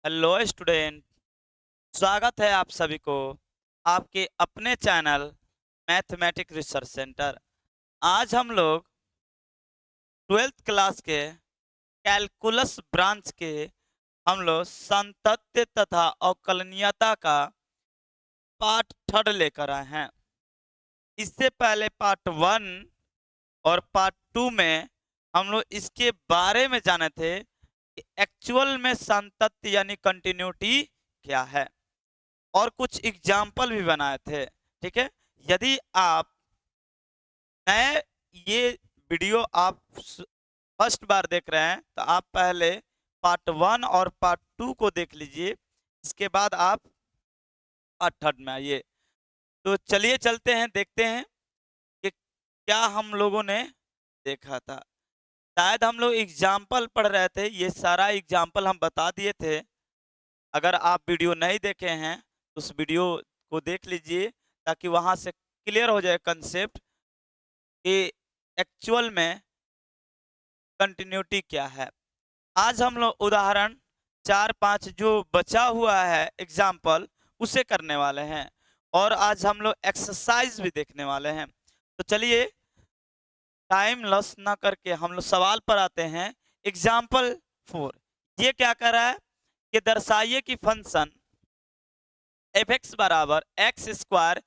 Hello student. स्वागत है आप सभी को आपके अपने चैनल मैथमेटिक रिसर्च सेंटर। आज हम लोग 12th क्लास के कैलकुलस ब्रांच के हम लोग संतत्य तथा अवकलनीयता का पार्ट थर्ड लेकर आए हैं। इससे पहले पार्ट वन और पार्ट टू में हम लोग इसके बारे में जाने थे कि एक्चुअल में संतत्य यानी कंटिन्यूटी क्या है और कुछ एग्जाम्पल भी बनाए थे। ठीक है, यदि आप नए ये वीडियो आप फर्स्ट बार देख रहे हैं तो आप पहले पार्ट वन और पार्ट टू को देख लीजिए, इसके बाद आप पार्ट थर्ड में आइए। तो चलिए चलते हैं, देखते हैं कि क्या हम लोगों ने देखा था। शायद हम लोग एग्जाम्पल पढ़ रहे थे, ये सारा एग्जाम्पल हम बता दिए थे। अगर आप वीडियो नहीं देखे हैं तो उस वीडियो को देख लीजिए ताकि वहां से क्लियर हो जाए कंसेप्ट कि एक्चुअल में कंटिन्यूटी क्या है। आज हम लोग उदाहरण 4-5 जो बचा हुआ है एग्जाम्पल उसे करने वाले हैं और आज हम लोग एक्सरसाइज भी देखने वाले हैं। तो चलिए टाइम लॉस ना करके हम लोग सवाल पर आते हैं। एग्जाम्पल 4 ये क्या कर रहा है कि दर्शाइए कि फंक्शन एफ एक्स बराबर एक्स स्क्वायर,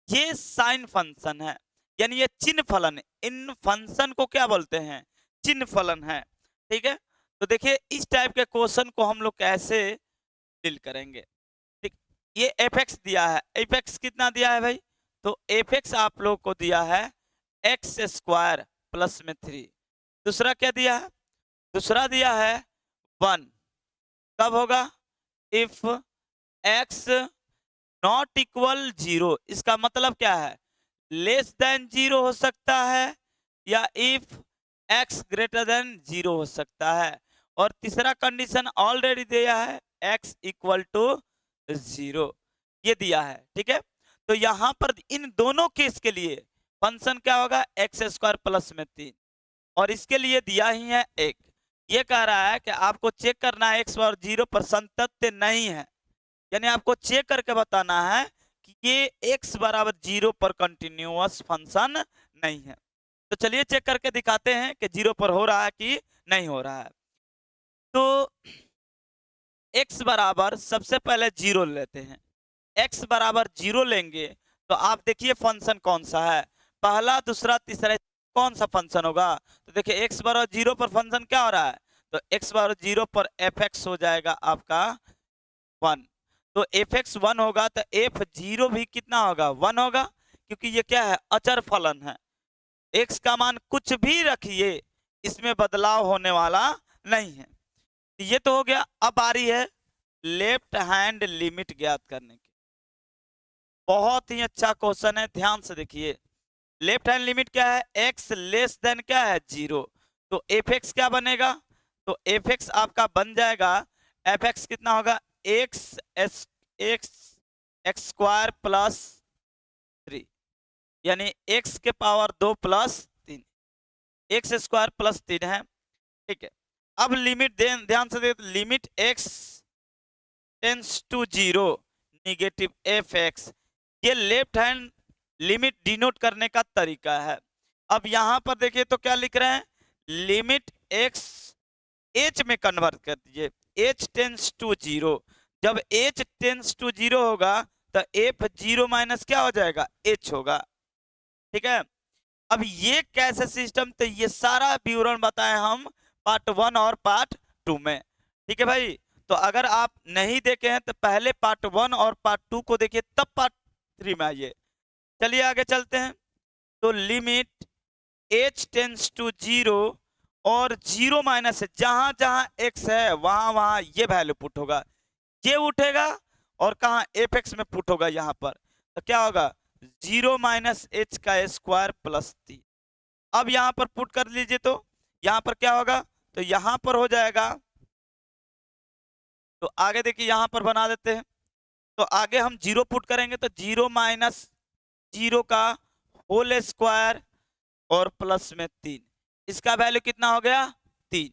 ये साइन फंक्शन है यानी ये चिन्ह फलन है। इन फंक्शन को क्या बोलते हैं? चिन्ह फलन है। ठीक है, तो देखिए इस टाइप के क्वेश्चन को हम लोग कैसे डील करेंगे। ठीक, ये एफ एक्स दिया है, एफ एक्स कितना दिया है भाई? तो एफ एक्स आप लोग को दिया है एक्स स्क्वायर प्लस में 3। दूसरा क्या दिया है? दूसरा दिया है 1। कब होगा? If x not equal 0। इसका मतलब क्या है? लेस देन 0 हो सकता है या इफ x ग्रेटर देन 0 हो सकता है। और तीसरा कंडीशन ऑलरेडी दिया है x इक्वल टू 0, ये दिया है। ठीक है, तो यहां पर इन दोनों केस के लिए फंक्शन क्या होगा? एक्स स्क्वायर प्लस में 3 और इसके लिए दिया ही है 1। ये कह रहा है कि आपको चेक करना है x और 0 पर संतत्य नहीं है, यानी आपको चेक करके बताना है कि ये x बराबर 0 पर कंटिन्यूअस फंक्शन नहीं है। तो चलिए चेक करके दिखाते हैं कि 0 पर हो रहा है कि नहीं हो रहा है। तो x बराबर सबसे पहले 0 लेते हैं। x बराबर 0 लेंगे तो आप देखिए फंक्शन कौन सा है, पहला दूसरा तीसरा कौन सा फंक्शन होगा? तो देखिए x बराबर 0 पर फंक्शन क्या हो रहा है? तो x बराबर 0 पर एफ एक्स हो जाएगा आपका 1। तो एफ एक्स 1 होगा तो एफ 0 भी कितना होगा? 1 होगा, क्योंकि ये क्या है? अचर फलन है। x का मान कुछ भी रखिए, इसमें बदलाव होने वाला नहीं है। ये तो हो गया। अब आ रही है लेफ्ट हैंड लिमिट ज्ञात करने की। बहुत ही अच्छा क्वेश्चन है, ध्यान से देखिए। लेफ्ट हैंड लिमिट क्या है? x लेस देन क्या है? 0। तो एफ एक्स क्या बनेगा? तो एफ एक्स आपका बन जाएगा, एफ एक्स कितना होगा? X is X X square plus 3, यानी x के power 2 plus 3, X square plus 3 है। ठीक है, अब लिमिट ध्यान से देख, limit x tends to 0 negative F X, ये लेफ्ट हैंड लिमिट डिनोट करने का तरीका है। अब यहां पर देखिए तो क्या लिख रहे हैं? लिमिट x h में कन्वर्ट कर दीजिए, h टेंस टू 0। जब h टेंस टू 0 होगा तो f 0 माइनस क्या हो जाएगा? h होगा। ठीक है, अब ये कैसे सिस्टम, तो ये सारा विवरण बताए हम पार्ट 1 और पार्ट 2 में। ठीक है भाई, तो अगर आप नहीं देखे हैं तो पहले पार्ट 1 और पार्ट 2 को देखिए, तब पार्ट 3 में आइए। चलिए आगे चलते हैं। तो लिमिट h टेंस टू 0 और 0 माइनस है, जहां जहां x है वहां वहां ये वैल्यू पुट होगा, ये उठेगा और कहा एफ एक्स में पुट होगा यहाँ पर। तो क्या होगा? 0 माइनस एच का स्क्वायर प्लस 3। अब यहाँ पर पुट कर लीजिए तो यहाँ पर क्या होगा? तो यहाँ पर हो जाएगा, तो आगे देखिए यहाँ पर बना देते हैं। तो आगे हम 0 पुट करेंगे तो 0 माइनस 0 का होल स्क्वायर और प्लस में 3, इसका वैल्यू कितना हो गया? 3।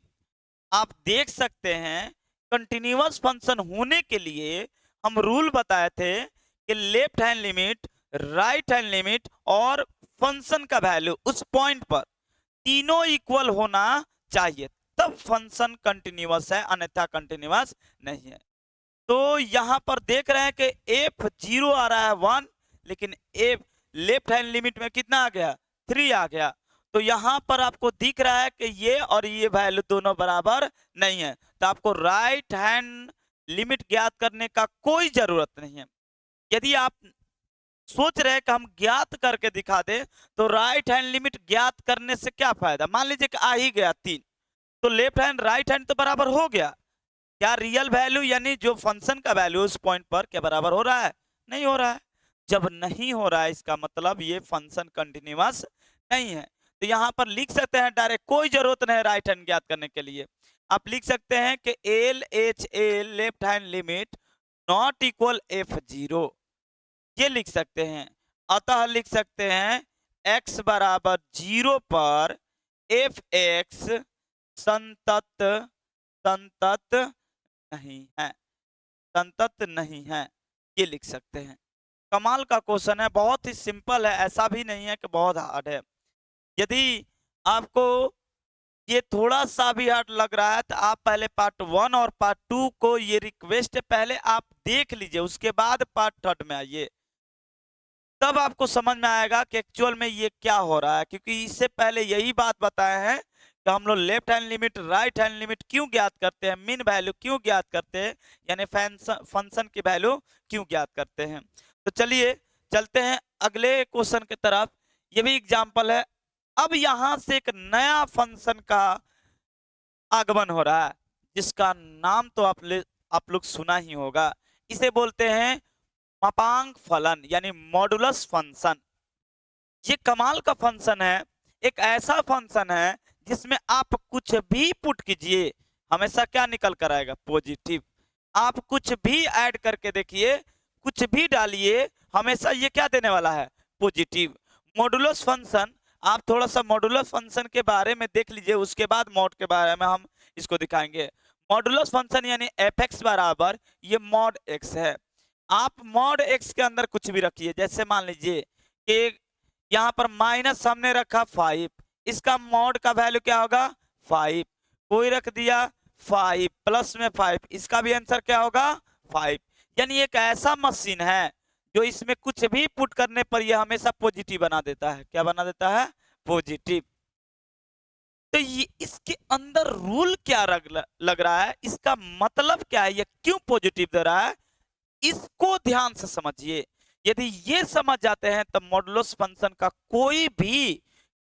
आप देख सकते हैं कंटिन्यूअस फंक्शन होने के लिए हम रूल बताए थे कि left hand limit, right hand limit और फंक्शन का वैल्यू उस पॉइंट पर तीनों इक्वल होना चाहिए, तब फंक्शन कंटिन्यूअस है, अन्यथा कंटिन्यूअस नहीं है। तो यहां पर देख रहे हैं कि F0 आ रहा है 1, लेकिन F लेफ्ट हैंड लिमिट में कितना आ गया, 3 आ गया। तो यहां पर आपको दिख रहा है कि ये और ये वैल्यू दोनों बराबर नहीं है, तो आपको राइट हैंड लिमिट ज्ञात करने का कोई जरूरत नहीं है। यदि आप सोच रहे हैं कि हम ज्ञात करके दिखा दें, तो राइट हैंड लिमिट ज्ञात करने से क्या फायदा। मान लीजिए कि आ ही गया 3, तो लेफ्ट हैंड राइट हैंड तो बराबर हो गया। क्या रियल वैल्यू यानी जो फंक्शन का वैल्यू उस पॉइंट पर क्या बराबर हो रहा है, नहीं हो रहा है। जब नहीं हो रहा है इसका मतलब ये फंक्शन कंटिन्यूअस नहीं है। तो यहाँ पर लिख सकते हैं डायरेक्ट, कोई जरूरत नहीं राइट हैंड ज्ञात करने के लिए। आप लिख सकते हैं कि L H A left hand limit not equal F0, ये लिख सकते हैं। अतः लिख सकते हैं x बराबर 0 पर एफ एक्स संतत संतत नहीं है, संतत नहीं है, ये लिख सकते हैं। कमाल का क्वेश्चन है, बहुत ही सिंपल है, ऐसा भी नहीं है कि बहुत हार्ड है। यदि आपको ये थोड़ा सा भी हार्ड लग रहा है तो आप पहले पार्ट 1 और पार्ट 2 को, ये रिक्वेस्ट है, पहले आप देख लीजिए, उसके बाद पार्ट 3 में आइए, तब आपको समझ में आएगा कि एक्चुअल में ये क्या हो रहा है। क्योंकि इससे पहले यही बात बताए हैं कि हम लोग left hand limit right hand limit क्यों ज्ञात करते हैं, मीन वैल्यू क्यों ज्ञात करते हैं, यानी फंक्शन की वैल्यू क्यों ज्ञात करते हैं। तो चलिए चलते हैं अगले क्वेश्चन की तरफ। ये भी एग्जाम्पल है। अब यहां से एक नया फंक्शन का आगमन हो रहा है, जिसका नाम तो आप लोग सुना ही होगा। इसे बोलते हैं मापांक फलन यानी मॉडुलस फंक्शन। ये कमाल का फंक्शन है, एक ऐसा फंक्शन है जिसमें आप कुछ भी पुट कीजिए, हमेशा क्या निकल कर आएगा, पॉजिटिव। आप कुछ भी ऐड करके देखिए, कुछ भी डालिए, हमेशा ये क्या देने वाला है, पॉजिटिव। मॉडुलस फंक्शन, आप थोड़ा सा मॉडुलस फंक्शन के बारे में देख लीजिए, उसके बाद मॉड के बारे में हम इसको दिखाएंगे। मॉडुलस फंक्शन यानी fx बराबर ये मॉड x है। आप मॉड x के अंदर कुछ भी रखिए, जैसे मान लीजिए कि यहाँ पर माइनस हमने रखा 5, इसका मॉड का वैल्यू क्या होगा 5, कोई रख दिया 5 प्लस में 5, इसका भी आंसर क्या होगा 5। यानी एक ऐसा मशीन है जो इसमें कुछ भी पुट करने पर यह हमेशा पॉजिटिव बना देता है। क्या बना देता है, पॉजिटिव। तो ये इसके अंदर रूल क्या लग रहा है, इसका मतलब क्या है, ये क्यों पॉजिटिव दे रहा है, इसको ध्यान से समझिए। यदि ये समझ जाते हैं तो मॉडुलस फंक्शन का कोई भी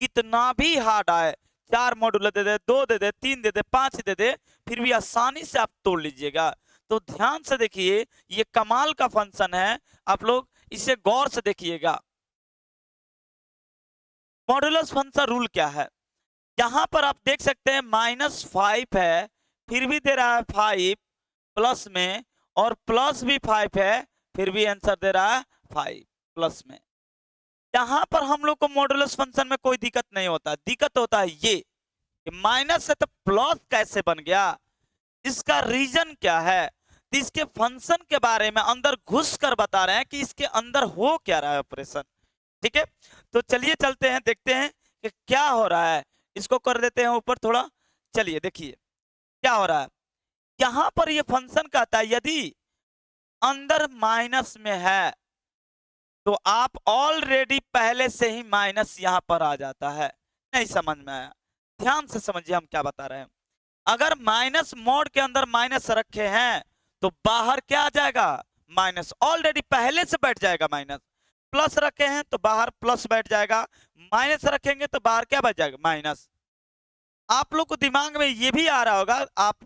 कितना भी हार्ड आए, 4 मॉडुलस दे दे, 2 दे दे, 3 दे दे, 5 दे दे, फिर भी आसानी से आप तोड़ लीजिएगा। तो ध्यान से देखिए, ये कमाल का फंक्शन है, आप लोग इसे गौर से देखिएगा। मॉडुलस फंक्शन रूल क्या है, यहां पर आप देख सकते हैं -5 है, फिर भी दे रहा है 5 प्लस में, और प्लस भी 5 है, फिर भी आंसर दे रहा है 5 प्लस में। यहां पर हम लोग को मॉडुलस फंक्शन में कोई दिक्कत नहीं होता, दिक्कत होता है ये कि माइनस से तो प्लस कैसे बन गया, इसका रीजन क्या है। तो इसके फंक्शन के बारे में अंदर घुस कर बता रहे हैं कि इसके अंदर हो क्या रहा है ऑपरेशन। ठीक है, तो चलिए चलते हैं, देखते हैं कि क्या हो रहा है। इसको कर देते हैं ऊपर थोड़ा, चलिए देखिए क्या हो रहा है। यहां पर ये फंक्शन कहता है यदि अंदर माइनस में है तो आप ऑलरेडी पहले से ही माइनस यहां पर आ जाता है। नहीं समझ में आया, ध्यान से समझिए हम क्या बता रहे हैं। अगर माइनस मोड के अंदर माइनस रखे हैं तो बाहर क्या आ जाएगा, माइनस ऑलरेडी पहले से बैठ जाएगा माइनस। प्लस रखे हैं तो बाहर प्लस बैठ जाएगा, माइनस रखेंगे तो बाहर क्या बैठ जाएगा, माइनस। आप लोग को दिमाग में ये भी आ रहा होगा आप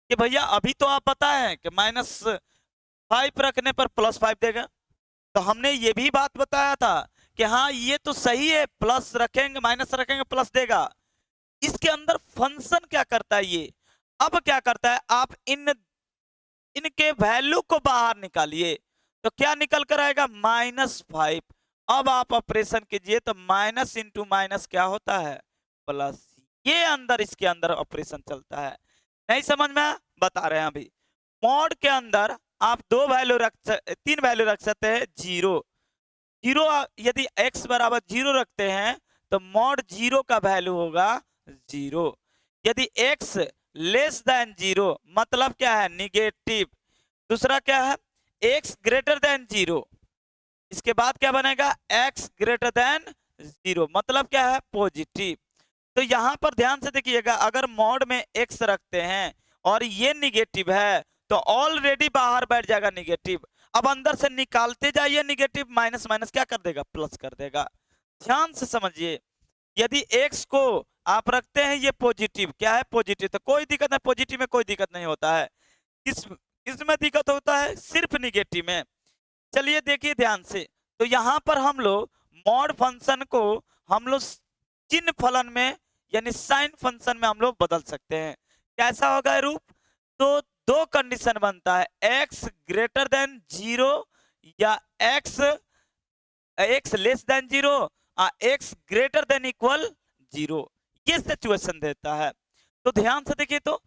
कि भैया अभी तो आप पता है कि -5 रखने पर +5 देगा, तो हमने ये भी बात बताया था कि हाँ ये तो सही है, प्लस रखेंगे माइनस रखेंगे प्लस देगा। इसके अंदर फंक्शन क्या करता है ये, अब क्या करता है, आप इनके वैल्यू को बाहर निकालिए तो क्या निकल कर आएगा, -5। अब आप ऑपरेशन कीजिए तो माइनस इंटू माइनस क्या होता है, प्लस। ये अंदर इसके अंदर ऑपरेशन चलता है। नहीं समझ में बता रहे हैं अभी। मॉड के अंदर आप तीन वैल्यू रख सकते हैं। जीरो जीरो यदि x बराबर जीरो रखते हैं तो मॉड जीरो का वैल्यू होगा जीरो। यदि x लेस देन जीरो मतलब क्या है, निगेटिव। दूसरा क्या है, x ग्रेटर देन जीरो, इसके बाद क्या बनेगा, x ग्रेटर देन जीरो मतलब क्या है, पॉजिटिव। तो यहां पर ध्यान से देखिएगा, अगर मॉड में x रखते हैं और ये निगेटिव है तो ऑलरेडी बाहर बैठ जाएगा निगेटिव। अब अंदर से निकालते जाइए निगेटिव, माइनस माइनस क्या कर देगा, प्लस कर देगा। ध्यान से समझिए, यदि x को आप रखते हैं ये पॉजिटिव, क्या है, पॉजिटिव, तो कोई दिक्कत नहीं, पॉजिटिव में कोई दिक्कत नहीं होता है। किस किसमें दिक्कत होता है, सिर्फ निगेटिव में। चलिए देखिए ध्यान से, तो यहां पर हम लोग मॉड फंक्शन को हम लोग चिन्ह फलन में यानी साइन फंक्शन में हम लोग बदल सकते हैं। कैसा होगा रूप, तो दो कंडीशन बनता है, x ग्रेटर देन जीरो या x less than zero, x greater than equal zero, ये सिचुएशन देता है। तो ध्यान से देखिए, तो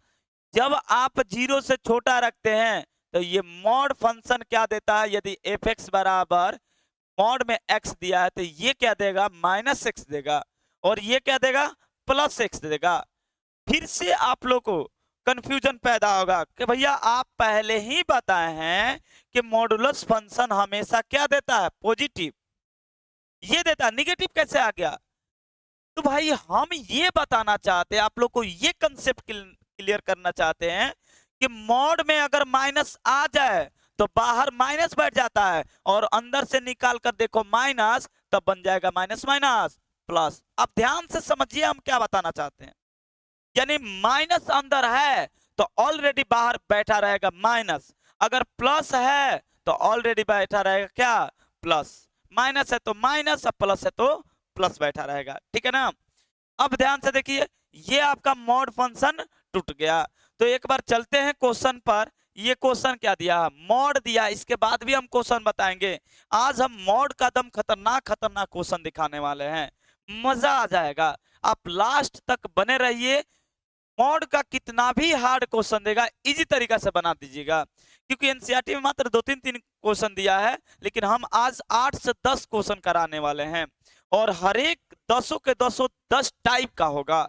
जब आप जीरो से छोटा रखते हैं तो ये मॉड फंक्शन क्या देता है, यदि एफ एक्स बराबर मॉड में x दिया है तो ये क्या देगा, माइनस एक्स देगा, और ये क्या देगा, प्लस एक्स देगा। फिर से आप लोग को कंफ्यूजन पैदा होगा कि भैया आप पहले ही बताए हैं कि मॉडुलस फंक्शन हमेशा क्या देता है, पॉजिटिव, ये देता है, निगेटिव कैसे आ गया। तो भाई हम ये बताना चाहते हैं, आप लोग को ये कंसेप्ट क्लियर करना चाहते हैं कि मॉड में अगर माइनस आ जाए तो बाहर माइनस बैठ जाता है, और अंदर से निकाल कर देखो माइनस, तब बन जाएगा माइनस माइनस प्लस। अब ध्यान से समझिए हम क्या बताना चाहते हैं, यानी माइनस अंदर है तो ऑलरेडी बाहर बैठा रहेगा माइनस, अगर प्लस है तो ऑलरेडी बैठा रहेगा क्या, प्लस। माइनस है तो माइनस, अब प्लस है तो प्लस बैठा रहेगा, ठीक है ना। अब ध्यान से देखिए, ये आपका मॉड फंक्शन टूट गया। तो एक बार चलते हैं क्वेश्चन पर। ये क्वेश्चन क्या दिया, मॉड दिया, इसके बाद भी हम क्वेश्चन बताएंगे। आज हम मॉड का दम खतरनाक खतरनाक क्वेश्चन दिखाने वाले हैं, मजा आ जाएगा। आप लास्ट तक बने रहिए, मॉड का कितना भी हार्ड क्वेश्चन देगा इजी तरीका से बना दीजिएगा, क्योंकि एनसीईआरटी में मात्र दो तीन तीन क्वेश्चन दिया है, लेकिन हम आज 8 से 10 क्वेश्चन कराने वाले हैं, और हर एक 10 के 10 टाइप का होगा।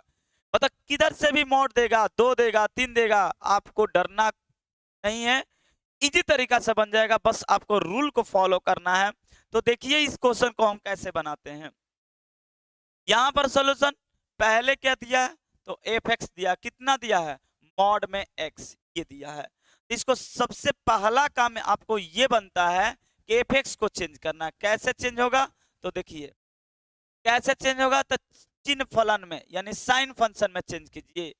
मतलब किधर से भी मॉड देगा, दो देगा, तीन देगा, आपको डरना नहीं है, इजी तरीका से बन जाएगा, बस आपको रूल को फॉलो करना है। तो देखिए इस क्वेश्चन को हम कैसे बनाते हैं। यहां पर सोल्यूशन पहले क्या दिया है, तो एफ एक्स दिया, कितना दिया है, मॉड में एक्स ये दिया है। इसको सबसे पहला काम आपको ये बनता है कि एफ एक्स को चेंज करना। कैसे चेंज होगा, तो देखिए कैसे चेंज होगा, तो चिन्ह फलन में यानी साइन फंक्शन में चेंज कीजिए।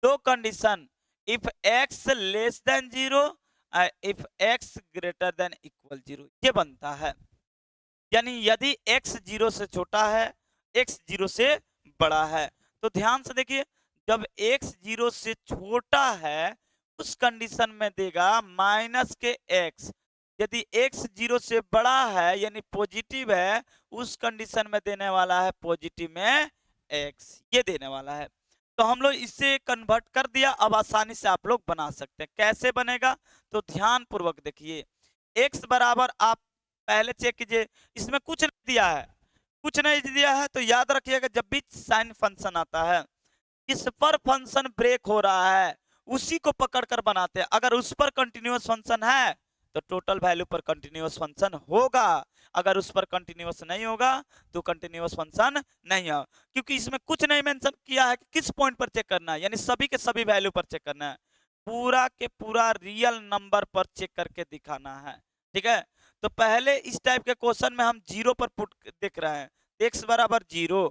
दो condition, if x less than zero, if x greater than equal zero, ये बनता है। यानी यदि x जीरो से छोटा है, x जीरो से बड़ा है। तो ध्यान से देखिए, जब x जीरो से छोटा है उस कंडीशन में देगा माइनस के x, यदि x जीरो से बड़ा है यानी पॉजिटिव है, उस कंडीशन में देने वाला है पॉजिटिव में x, ये देने वाला है। तो हम लोग इसे कन्वर्ट कर दिया, अब आसानी से आप लोग बना सकते हैं। कैसे बनेगा, तो ध्यान पूर्वक देखिए, x बराबर आप पहले चेक कीजिए, इसमें कुछ नहीं दिया है, कुछ नहीं दिया है, तो याद रखिएगा जब भी साइन फंक्शन आता है, किस पर फंक्शन ब्रेक हो रहा है उसी को पकड़कर बनाते हैं। अगर उस पर कंटिन्यूअस फंक्शन है तो टोटल वैल्यू पर कंटिन्यूअस फंक्शन होगा, अगर उस पर कंटिन्यूअस नहीं होगा तो कंटिन्यूअस फंक्शन नहीं है, क्योंकि इसमें कुछ नहीं मेंशन किया है कि किस पॉइंट पर चेक करना है, यानी सभी के सभी वैल्यू पर चेक करना है, पूरा के पूरा रियल नंबर पर चेक करके दिखाना है, ठीक है। तो पहले इस टाइप के क्वेश्चन में हम जीरो पर पुट देख रहे हैं, x बराबर जीरो,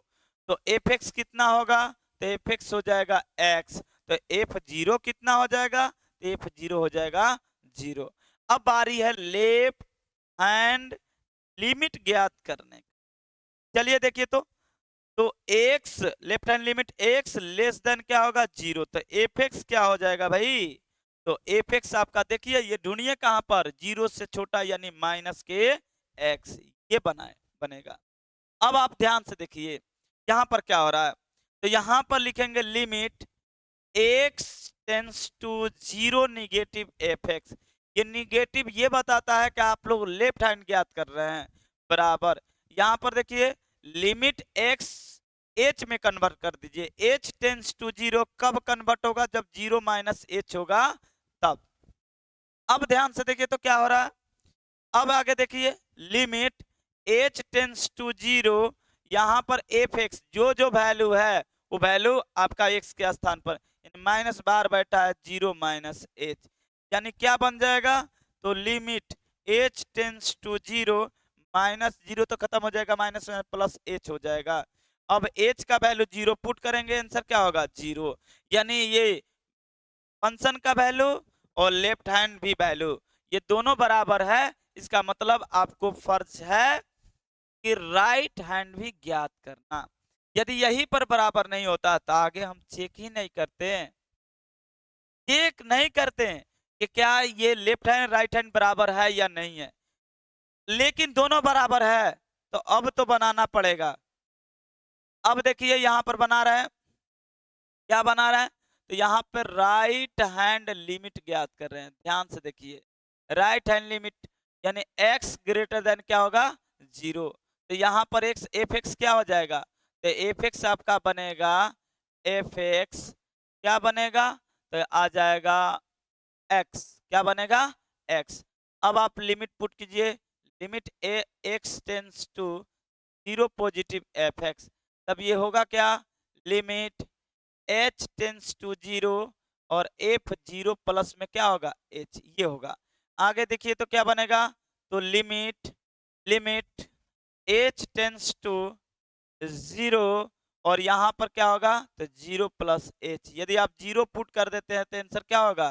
तो एफ एक्स कितना होगा, तो एफ एक्स हो जाएगा x, तो एफ जीरो कितना हो जाएगा, तो एफ जीरो हो जाएगा जीरो। अब बारी है लेफ्ट हैंड लिमिट ज्ञात करने की। चलिए देखिए, तो x left hand limit x less than क्या होगा, जीरो, तो एफ एक्स क्या हो जाएगा भाई, तो एफ एक्स आपका देखिए ये ढूंढिए कहां पर, जीरो से छोटा यानी माइनस के x, ये बनेगा। अब आप ध्यान से देखिए यहां पर क्या हो रहा है, तो यहां पर लिखेंगे limit x tends to zero negative F X. ये निगेटिव ये बताता है कि आप लोग लेफ्ट हैंड ज्ञात कर रहे हैं, बराबर यहाँ पर देखिए लिमिट एक्स एच में कन्वर्ट कर दीजिए। एच टेंस टू जीरो कब कन्वर्ट होगा? जब जीरो माइनस एच होगा तब। अब ध्यान से देखिए तो क्या हो रहा है, अब आगे देखिए limit H tends to zero, यहां पर एफ एक्स जो जो वैल्यू है वो वैल्यू आपका एक्स के स्थान पर माइनस बार बैठा है जीरो माइनस एच, यानी क्या बन जाएगा? तो limit H tends to zero, minus zero तो खत्म हो जाएगा, माइनस में प्लस एच हो जाएगा। अब एच का वैल्यू जीरो पुट करेंगे, आंसर क्या होगा? जीरो। यानी ये फंक्शन का वैल्यू और लेफ्ट हैंड भी वैल्यू ये दोनों बराबर है। इसका मतलब आपको फर्ज है कि राइट हैंड भी ज्ञात करना। यदि यही पर बराबर नहीं होता तो आगे हम चेक ही नहीं करते, चेक नहीं करते कि क्या ये लेफ्ट हैंड राइट हैंड बराबर है या नहीं है। लेकिन दोनों बराबर है तो अब तो बनाना पड़ेगा। अब देखिए यहां पर बना रहे हैं, क्या बना रहे हैं? तो यहाँ पर राइट हैंड लिमिट ज्ञात कर रहे हैं। ध्यान से देखिए राइट हैंड लिमिट यानी x ग्रेटर देन क्या होगा? जीरो। तो यहाँ पर x एफ एक्स क्या हो जाएगा? तो एफ एक्स आपका बनेगा एफ एक्स क्या बनेगा? तो आ जाएगा x, क्या बनेगा? x। अब आप लिमिट पुट कीजिए, limit x tends to zero positive F X, तब ये होगा क्या? Limit h tends to zero और f जीरो प्लस में क्या होगा? h, ये होगा। आगे देखिए तो क्या बनेगा? तो limit limit h tends to zero और यहाँ पर क्या होगा? तो जीरो प्लस h। यदि आप जीरो पुट कर देते हैं तो आंसर क्या होगा?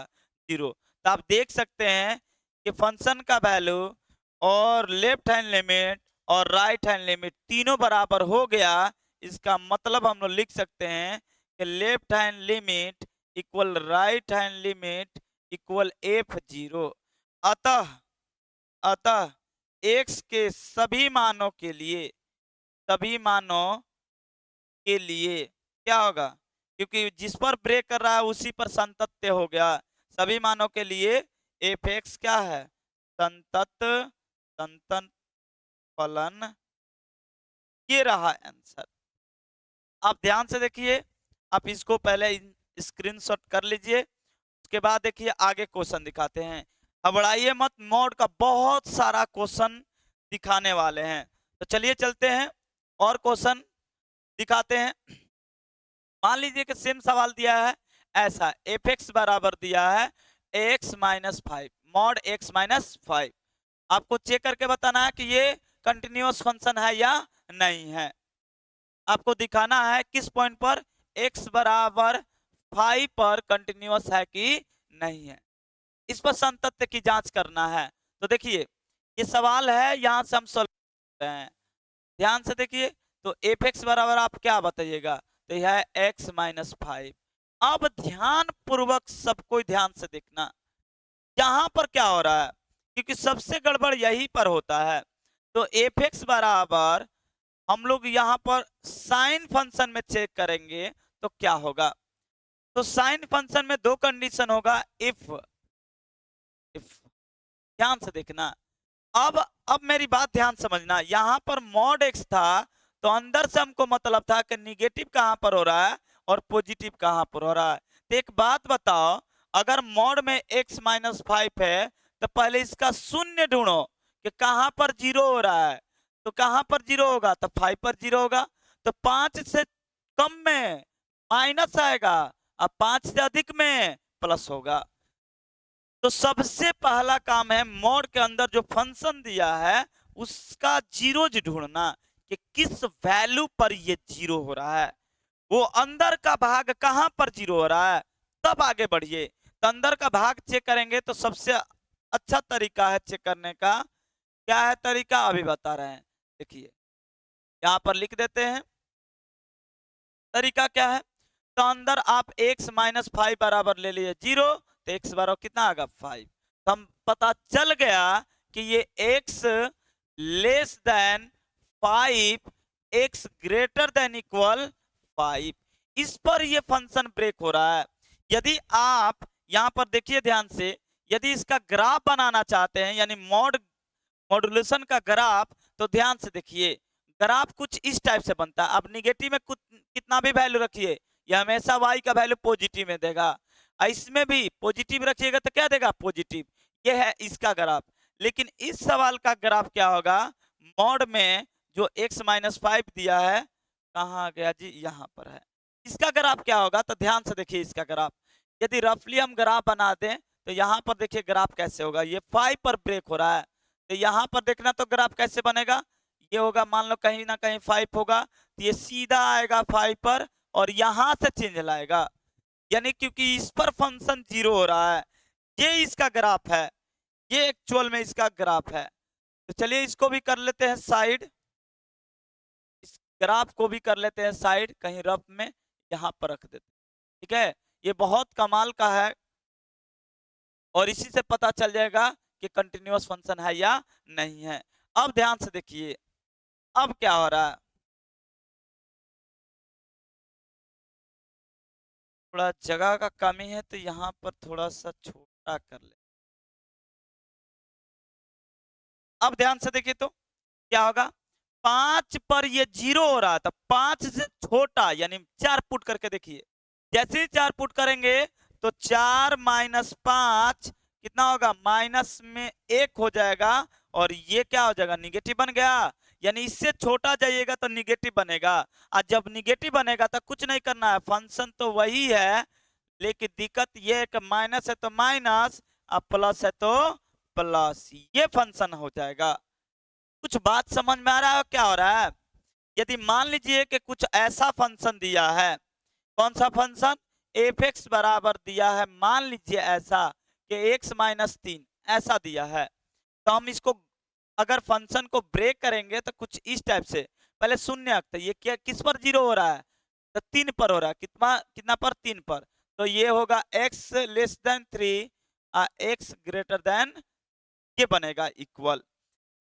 जीरो। तो आप देख सकते हैं कि फंक्शन का वैल्यू और लेफ्ट हैंड लिमिट और राइट हैंड लिमिट तीनों बराबर हो गया। इसका मतलब हम लोग लिख सकते हैं कि left hand limit equal right hand limit equal F zero. अतः अतः x के सभी मानों के लिए क्या होगा? क्योंकि जिस पर ब्रेक कर रहा है उसी पर संतत्य हो गया। सभी मानों के लिए एफ एक्स क्या है? संतत संतत फलन। ये रहा आंसर। आप ध्यान से देखिए, आप इसको पहले स्क्रीनशॉट कर लीजिए, उसके बाद देखिए आगे क्वेश्चन दिखाते हैं। घबराइए मत, मोड का बहुत सारा क्वेश्चन दिखाने वाले हैं। तो चलिए चलते हैं और क्वेश्चन दिखाते हैं। मान लीजिए कि सेम सवाल दिया है ऐसा, एफ एक्स बराबर दिया है x minus five, mod x minus five. आपको चेक करके बताना है कि ये कंटिन्यूअस फंक्शन है या नहीं है। आपको दिखाना है किस पॉइंट पर? x बराबर 5 पर कंटिन्यूअस है कि नहीं है। इस पर संतत्य की जांच करना है। तो देखिए ये सवाल है, यहां से हम सॉल्व कर रहे हैं। ध्यान से देखिए, तो एफ एक्स बराबर आप क्या बताइएगा? तो यह है x माइनस फाइव। अब ध्यान पूर्वक सबको ध्यान से देखना, यहां पर क्या हो रहा है, क्योंकि सबसे गड़बड़ यही पर होता है। तो एफ एक्स बराबर हम लोग यहाँ पर साइन फंक्शन में चेक करेंगे तो क्या होगा? तो साइन फंक्शन में दो कंडीशन होगा, इफ इफ ध्यान से देखना। अब मेरी बात ध्यान समझना, यहाँ पर मॉड एक्स था तो अंदर से हमको मतलब था कि निगेटिव कहां पर हो रहा है और पॉजिटिव कहां पर हो रहा है। तो एक बात बताओ, अगर मॉड में x माइनस फाइव है तो पहले इसका शून्य ढूंढो कि कहां पर जीरो हो रहा है। तो कहां पर जीरो होगा? तो 5 पर जीरो होगा। तो 5 से कम में माइनस आएगा, अब 5 से अधिक में प्लस होगा। तो सबसे पहला काम है मॉड के अंदर जो फंक्शन दिया है उसका जीरोज ढूंढना कि किस वैल्यू पर ये जीरो हो रहा है, वो अंदर का भाग कहां पर जीरो हो रहा है, तब आगे बढ़िए। तो अंदर का भाग चेक करेंगे तो सबसे अच्छा तरीका है चेक करने का। क्या है तरीका? अभी बता रहे हैं, देखिए यहां पर लिख देते हैं तरीका क्या है। तो अंदर आप x माइनस फाइव बराबर ले लिए जीरो, तो x बराबर कितना आएगा? 5। तो हम पता चल गया कि ये x less than 5, x greater than equal 5, इस पर ये फंक्शन ब्रेक हो रहा है। यदि आप यहाँ पर देखिए ध्यान से, यदि इसका ग्राफ बनाना चाहते हैं यानी मॉड्यूलेशन का ग्राफ, तो ध्यान से देखिए ग्राफ कुछ इस टाइप से बनता है। अब निगेटिव में कुछ कितना भी वैल्यू रखिए, यह हमेशा y का वैल्यू पॉजिटिव में देगा। इसमें भी पॉजिटिव रखिएगा तो क्या देगा, पॉजिटिव। ये है इसका ग्राफ। लेकिन इस सवाल का ग्राफ क्या होगा, मॉड में जो x-5 दिया है, कहाँ गया जी, यहाँ पर है। इसका ग्राफ क्या होगा, तो ध्यान से देखिए इसका ग्राफ। यदि रफली हम ग्राफ बना दें तो यहाँ पर देखिए ग्राफ कैसे होगा, ये 5 पर ब्रेक हो रहा है, तो यहाँ पर देखना तो ग्राफ कैसे बनेगा, ये होगा मान लो कहीं ना कहीं 5 होगा, तो ये सीधा आएगा 5 पर और यहाँ से चेंज लाएगा, यानी क्योंकि इस पर फंक्शन 0 हो रहा है। ये इसका ग्राफ है, ये एक्चुअल में इसका ग्राफ है। तो चलिए इसको भी कर लेते हैं साइड, इस ग्राफ को भी कर लेते हैं साइड, कहीं रफ में यहाँ पर रख देते हैं। ठीक है, ये बहुत कमाल का है और इसी से पता चल जाएगा कि कंटिन्यूअस फंक्शन है या नहीं है। अब ध्यान से देखिए अब क्या हो रहा है, थोड़ा जगह का कमी है तो यहाँ पर थोड़ा सा छोटा कर ले। अब ध्यान से देखिए तो क्या होगा, 5 पर ये 0 हो रहा था, 5 से छोटा यानी 4 पुट करके देखिए, जैसे ही 4 पुट करेंगे तो 4 माइनस 5 कितना होगा, माइनस में 1 हो जाएगा और ये क्या हो जाएगा, निगेटिव बन गया। यानी इससे छोटा जाइएगा तो निगेटिव बनेगा, और जब निगेटिव बनेगा तो कुछ नहीं करना है, फंक्शन तो वही है, लेकिन दिक्कत ये है कि माइनस है तो माइनस और प्लस है तो प्लस, ये फंक्शन हो जाएगा। कुछ बात समझ में आ रहा है क्या हो रहा है। यदि मान लीजिए कि कुछ ऐसा फंक्शन दिया है, कौन सा फंक्शन, एफ एक्स बराबर दिया है, मान लीजिए ऐसा कि x-3 ऐसा दिया है, तो हम इसको अगर फंक्शन को ब्रेक करेंगे तो कुछ इस टाइप से, पहले शून्य, तो ये क्या किस पर 0 हो रहा है, तो 3 पर हो रहा है, कितना कितना पर, 3 पर, तो ये होगा x 3 x, ये बनेगा इक्वल।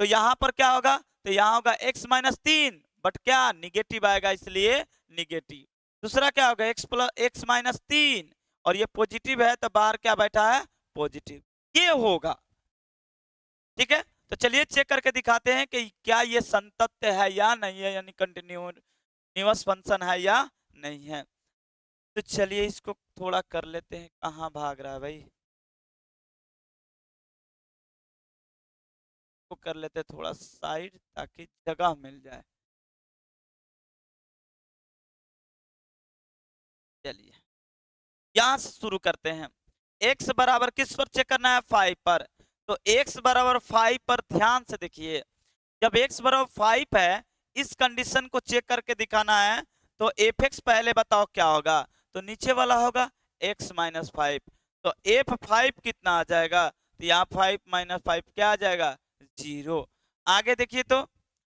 तो यहाँ पर क्या होगा, तो यहाँ होगा x-3 बट क्या निगेटिव आएगा इसलिए निगेटिव। दूसरा क्या होगा x+x-3 और ये पॉजिटिव है तो बाहर क्या बैठा है, पॉजिटिव, ये होगा। ठीक है, तो चलिए चेक करके दिखाते हैं कि क्या ये संतत्य है या नहीं है, यानी कंटिन्यूअस फंक्शन है या नहीं है। तो चलिए इसको थोड़ा कर लेते हैं, कहाँ भाग रहा है भाई, को कर लेते हैं थोड़ा साइड ताकि जगह मिल जाए। चलिए यहां से शुरू करते हैं, x बराबर किस पर चेक करना है, 5 पर, तो x बराबर 5 पर ध्यान से देखिए, जब x बराबर 5 है, इस कंडीशन को चेक करके दिखाना है, तो f(x) पहले बताओ क्या होगा, तो नीचे वाला होगा x-5, तो f5 कितना आ जाएगा, तो यहाँ 5 - 5 क्या आ जाएगा, 0। आगे देखिए तो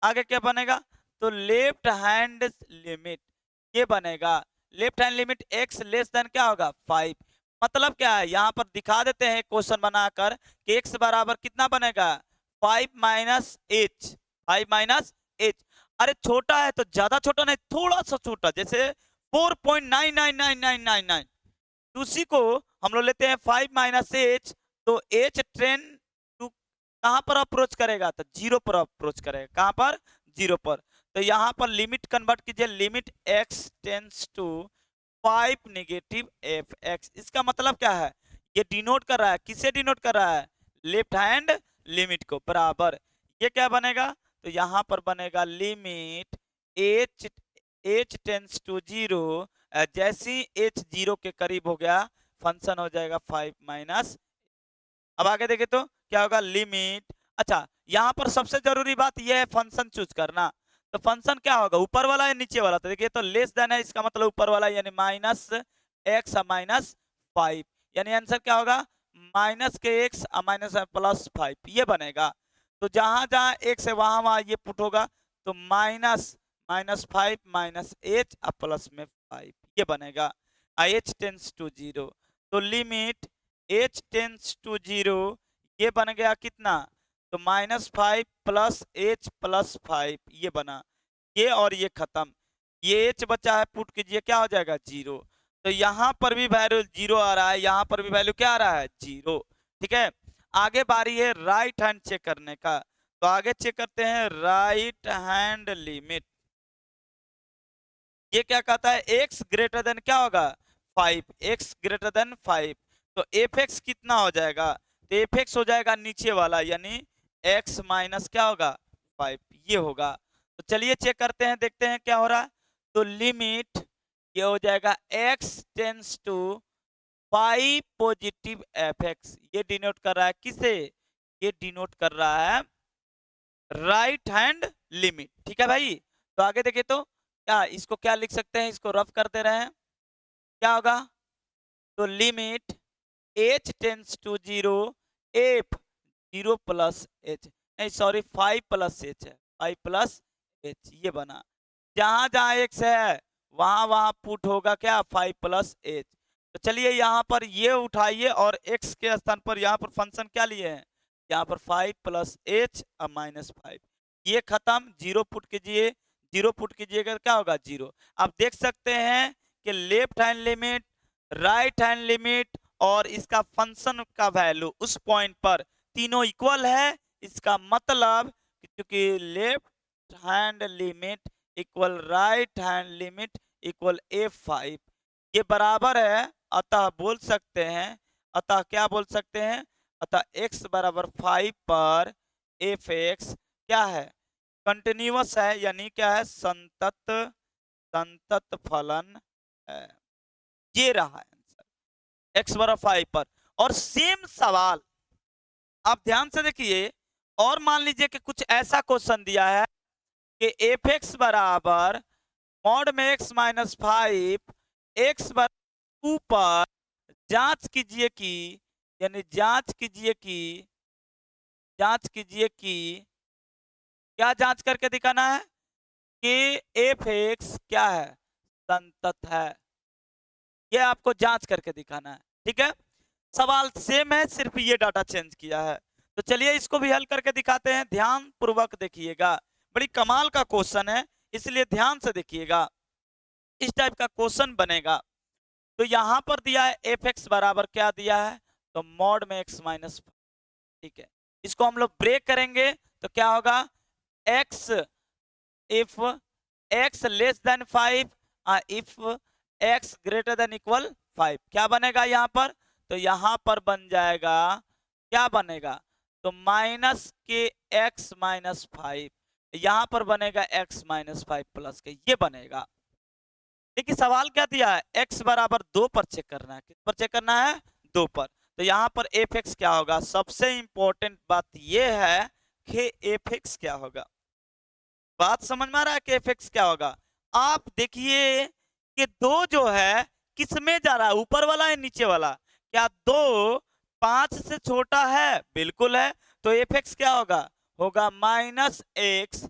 आगे क्या बनेगा, तो लेफ्ट हैंड लिमिट ये बनेगा, left hand limit x less than क्या होगा, 5। मतलब क्या है, यहाँ पर दिखा देते हैं क्वेश्चन बनाकर कि x बराबर कितना बनेगा, 5 माइनस एच, 5 माइनस एच। अरे छोटा है तो ज्यादा छोटा नहीं, थोड़ा सा छोटा, जैसे 4.99999, उसी को हम लोग लेते हैं 5 माइनस एच, तो एच ट्रेन टू कहां पर अप्रोच करेगा, तो 0 पर अप्रोच करेगा, कहां पर, 0 पर। तो यहाँ पर लिमिट कन्वर्ट कीजिए, limit x tends to 5 negative F X, इसका मतलब क्या है, ये डिनोट कर रहा है, किसे डिनोट कर रहा है, लेफ्ट हैंड लिमिट को, बराबर ये क्या बनेगा, तो यहाँ पर बनेगा लिमिट h टेंस टू 0, जैसे h 0 के करीब हो गया, फंक्शन हो जाएगा 5 माइनस। अब आगे देखे तो क्या होगा, लिमिट, अच्छा यहाँ पर सबसे जरूरी बात यह है फंक्शन चूज करना, तो फंक्शन क्या होगा, ऊपर वाला या नीचे वाला, तो देखिए तो लेस देन है, इसका मतलब ऊपर वाला, यानी -x-5, यानी आंसर क्या होगा, -x +5, ये बनेगा। तो जहां जहां x है वहां वहां ये पुट होगा, तो -5 -h प्लस में 5, ये बनेगा, h टेंस टू 0, तो लिमिट h टेंस टू 0 ये बन गया कितना, तो -5 + h + 5, ये बना, ये और ये खत्म, ये h बचा है पुट कीजिए क्या हो जाएगा, 0। तो यहाँ पर भी वैल्यू 0 आ रहा है, यहाँ पर भी वैल्यू क्या आ रहा है 0। ठीक है, आगे बारी है राइट हैंड चेक करने का। तो आगे चेक करते हैं राइट हैंड लिमिट। ये क्या कहता है, x ग्रेटर देन क्या होगा 5, x ग्रेटर देन 5। तो एफ एक्स कितना हो जाएगा, तो एफ एक्स हो जाएगा नीचे वाला, यानी x माइनस क्या होगा 5, ये होगा। तो चलिए चेक करते हैं, देखते हैं क्या हो रहा है। तो लिमिट ये हो जाएगा x tends to 5 positive F X. ये डिनोट कर रहा है किसे, ये डिनोट कर रहा है राइट हैंड लिमिट। ठीक है भाई, तो आगे देखिए तो क्या इसको क्या लिख सकते हैं, इसको रफ कर दे रहे हैं, क्या होगा। तो limit h tends to 0 F 0 plus H, नहीं सॉरी 5 प्लस एच है, 5 प्लस एच ये बना। जहां जहां x है वहां वहां पुट होगा क्या 5 प्लस एच। तो चलिए यहाँ पर ये उठाइए और x के स्थान पर यहाँ पर फंक्शन क्या लिए हैं, यहाँ पर 5 प्लस एच और माइनस 5, ये खत्म। 0 पुट कीजिए, 0 पुट कीजिएगा क्या होगा 0। आप देख सकते हैं कि left hand limit, right hand limit और इसका फंक्शन का वैल्यू उस पॉइंट पर तीनों इक्वल है। इसका मतलब क्योंकि left hand limit equal right hand limit equal f5, ये बराबर है। अतः बोल सकते हैं, अतः क्या बोल सकते हैं, अतः x बराबर 5 पर एफ एक्स क्या है कंटिन्यूअस है, यानी क्या है संतत, संतत फलन है। ये रहा आंसर x बराबर 5 पर। और सेम सवाल आप ध्यान से देखिए, और मान लीजिए कि कुछ ऐसा क्वेश्चन दिया है कि एफ एक्स बराबर मॉड में x माइनस 5 एक्स बराबर 2 पर जांच कीजिए कि, यानी जांच कीजिए कि, जांच कीजिए कि क्या जांच करके दिखाना है कि एफ एक्स क्या है संतत है, ये आपको जांच करके दिखाना है। ठीक है, सवाल सेम है, सिर्फ ये डाटा चेंज किया है। तो चलिए इसको भी हल करके दिखाते हैं, ध्यान पूर्वक देखिएगा, बड़ी कमाल का क्वेश्चन है, इसलिए ध्यान से देखिएगा। इस टाइप का क्वेश्चन बनेगा। तो यहां पर दिया है एफ एक्स बराबर क्या दिया है, तो मॉड में x माइनस। ठीक है, इसको हम लोग ब्रेक करेंगे तो क्या होगा, x if x less than 5, if x greater than equal 5, क्या बनेगा यहाँ पर, तो यहाँ पर बन जाएगा, क्या बनेगा, तो माइनस के x माइनस 5, यहाँ पर बनेगा x माइनस 5 प्लस के, ये बनेगा। देखिए सवाल क्या दिया है, x बराबर 2 पर चेक करना है, किस पर चेक करना है 2 पर। तो यहाँ पर एफ एक्स क्या होगा, सबसे इंपॉर्टेंट बात यह है कि एफ एक्स क्या होगा। बात समझ में आ रहा है कि एफ एक्स क्या होगा। आप देखिए कि 2 जो है किस में जा रहा है, ऊपर वाला है नीचे वाला, क्या 2 5 से छोटा है, बिल्कुल है। तो एफ एक्स क्या होगा, होगा माइनस एक्स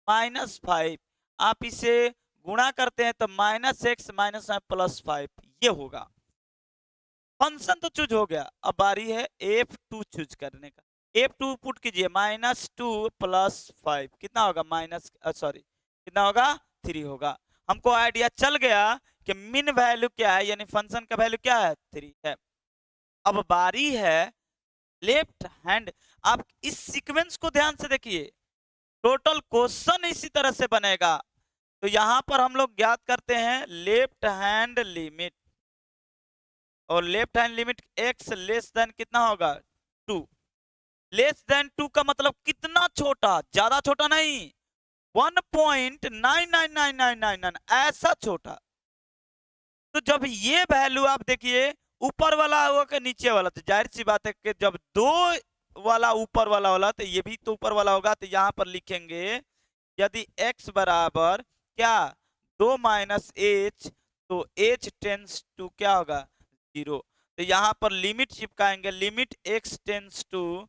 माइनस 5, आप इसे गुणा करते हैं तो माइनस एक्स माइनस प्लस 5, ये होगा। फंक्शन तो चूज हो गया, अब बारी है f2 चूज करने का। f2 पुट कीजिए, -2 प्लस 5 कितना होगा, माइनस सॉरी कितना होगा 3 होगा। हमको आइडिया चल गया कि मिन वैल्यू क्या है, यानी फंक्शन का वैल्यू क्या है 3 है। अब बारी है लेफ्ट हैंड। आप इस सीक्वेंस को ध्यान से देखिए, टोटल क्वेश्चन इसी तरह से बनेगा। तो यहां पर हम लोग ज्ञात करते हैं लेफ्ट हैंड लिमिट, और left hand limit x less than कितना होगा 2, लेस देन 2 का मतलब कितना छोटा, ज्यादा छोटा नहीं, 1.999999 ऐसा छोटा। तो जब ये वैल्यू आप देखिए ऊपर वाला होगा कि नीचे वाला, तो जाहिर सी बात है कि जब 2 वाला ऊपर वाला वाला तो ये भी तो ऊपर वाला होगा। तो यहां पर लिखेंगे यदि x बराबर क्या 2 माइनस एच, तो h टेंस टू क्या होगा 0। तो यहाँ पर लिमिट चिपकाएंगे, लिमिट x टेंस टू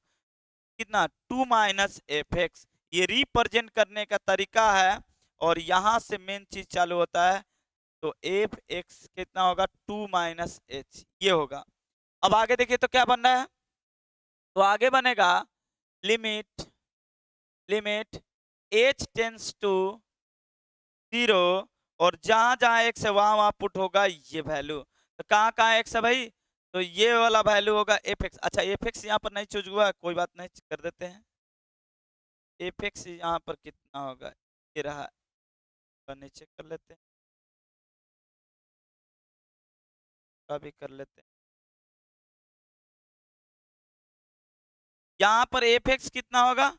कितना 2 माइनस एफ एक्स, ये रिप्रेजेंट करने का तरीका है। और यहाँ से मेन चीज चालू होता है, तो एफ एक्स कितना होगा 2 माइनस एच, ये होगा। अब आगे देखिए तो क्या बन रहा है, तो आगे बनेगा limit, limit h tends to 0, और जहां जहां x है वहां वहां पुट होगा ये वैल्यू। तो कहाँ कहाँ एक्स है भाई, तो ये वाला वैल्यू होगा एफ एक्स। अच्छा एफ एक्स यहाँ पर नहीं चूज हुआ, कोई बात नहीं, कर देते हैं। एफ एक्स यहाँ पर कितना होगा, ये रहा, तो नीचे कर लेते हैं, अभी कर लेते हैं। यहाँ पर एफ एक्स कितना होगा,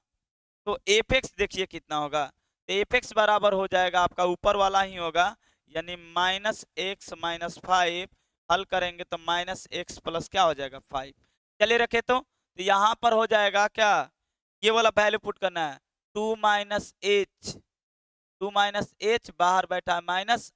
तो एफ एक्स देखिए कितना होगा, तो एफ एक्स बराबर हो जाएगा आपका ऊपर वाला ही होगा, यानी -x-5। हल करेंगे तो -x प्लस क्या हो जाएगा 5। चलिए रखे तो यहाँ पर हो जाएगा क्या, ये वाला वैल्यू पुट करना है, 2 - h, 2 - h बाहर बैठा है माइनस,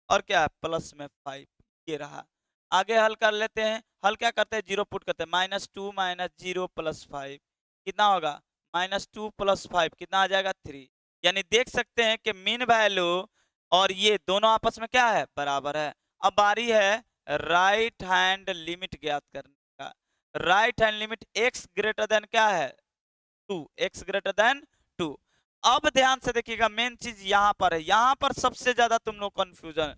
और क्या है प्लस में 5, ये रहा। आगे हल कर लेते हैं, हल क्या करते हैं, जीरो पुट करते हैं, -2 - 0 + 5 कितना होगा, -2 + 5 कितना आ जाएगा 3। यानी देख सकते हैं कि मीन वैल्यू और ये दोनों आपस में क्या है, बराबर है। अब बारी है राइट हैंड लिमिट ज्ञात करने का। Right hand limit x greater than क्या है 2, x ग्रेटर देन 2। अब ध्यान से देखिएगा, मेन चीज यहाँ पर है, यहाँ पर सबसे ज्यादा तुम लोग कंफ्यूजन,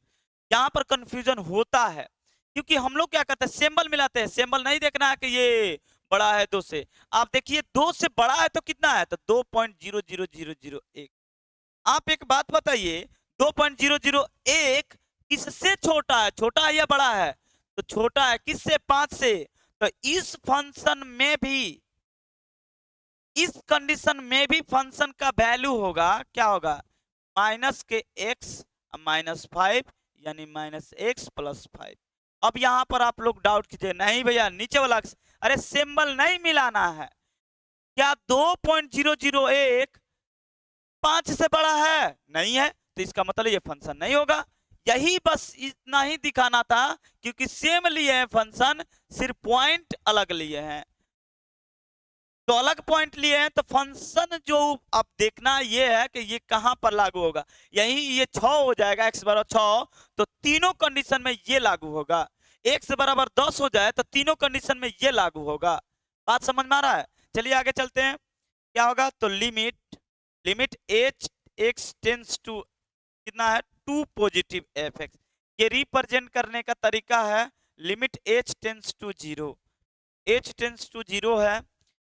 यहाँ पर कंफ्यूजन होता है, क्योंकि हम लोग क्या करते हैं, सिंबल मिलाते हैं। सिंबल नहीं देखना है कि ये बड़ा है 2 से, आप देखिए 2 से बड़ा है तो कितना है, तो 2.00001। आप एक बात बताइए, 2.001 किससे छोटा है, छोटा है या बड़ा है, तो छोटा है, किससे, 5 से। तो इस फंक्शन में भी, इस कंडीशन में भी फंक्शन का वैल्यू होगा, क्या होगा, माइनस के x -5, यानी -x + 5। अब यहां पर आप लोग डाउट कीजिए, नहीं भैया नीचे वाला, अरे सिंबल नहीं मिलाना है क्या, 2.001 5 से बड़ा है, नहीं है, तो इसका मतलब ये फंक्शन नहीं होगा। यही बस इतना ही दिखाना था, क्योंकि सेम लिए हैं फंक्शन, सिर्फ पॉइंट अलग लिए हैं। तो अलग पॉइंट लिए हैं, तो फंक्शन जो आप देखना ये है कि ये कहां पर लागू होगा, यही ये 6 हो जाएगा, x बराबर 6, तो तीनों कंडीशन में ये लागू होगा। x बराबर 10 हो जाए तो तीनों कंडीशन में ये लागू होगा। बात समझ में आ रहा है, चलिए आगे चलते हैं, क्या होगा, तो limit limit h x tends to कितना है 2 पॉजिटिव एफ एक्स, ये रिप्रेजेंट करने का तरीका है, limit h tends to 0, h tends to 0 है,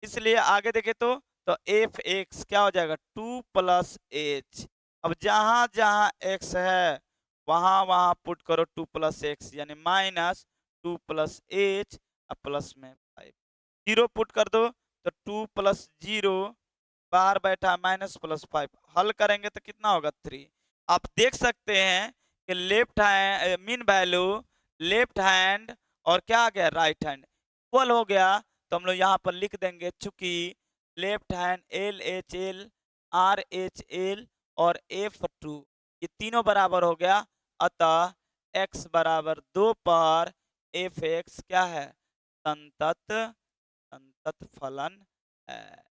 इसलिए आगे देखे तो एफ एक्स क्या हो जाएगा 2 + h। अब जहां जहां x है वहां वहां पुट करो 2 + x, यानी -2 + h प्लस में 5, 0 पुट कर दो तो 2 + 0 बाहर बैठा -+5, हल करेंगे तो कितना होगा 3। आप देख सकते हैं कि left hand mean value, left hand और क्या आ गया राइट हैंड इक्वल हो गया, तो हम लोग यहाँ पर लिख देंगे, चूंकि लेफ्ट हैंड LHL RHL और F2 ये तीनों बराबर हो गया, अतः x बराबर 2 पर एफ एक्स क्या है, संतत फलन है।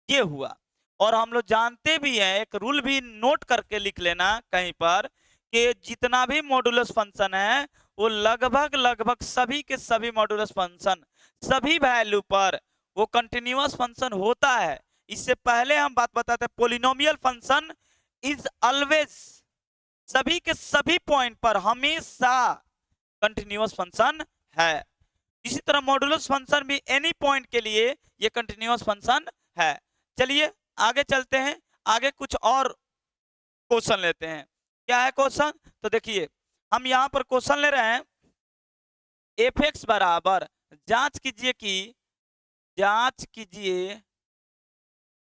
ये हुआ। और हम लोग जानते भी हैं, एक रूल भी नोट करके लिख लेना कहीं पर, कि जितना भी मॉडुलस फंक्शन है वो लगभग लगभग सभी के सभी मॉडुलस फंक्शन सभी वैल्यू पर वो कंटिन्यूअस फंक्शन होता है। इससे पहले हम बात बताते हैं, पोलिनोमियल फंक्शन इज ऑलवेज, सभी के सभी पॉइंट पर हमेशा कंटिन्यूअस फंक्शन है। इसी तरह मॉडुलस फंक्शन भी एनी पॉइंट के लिए ये कंटिन्यूअस फंक्शन है। चलिए आगे चलते हैं, आगे कुछ और क्वेश्चन लेते हैं। क्या है क्वेश्चन, तो देखिए हम यहाँ पर क्वेश्चन ले रहे हैं, एफ एक्स बराबर, जांच कीजिए कि, जांच कीजिए,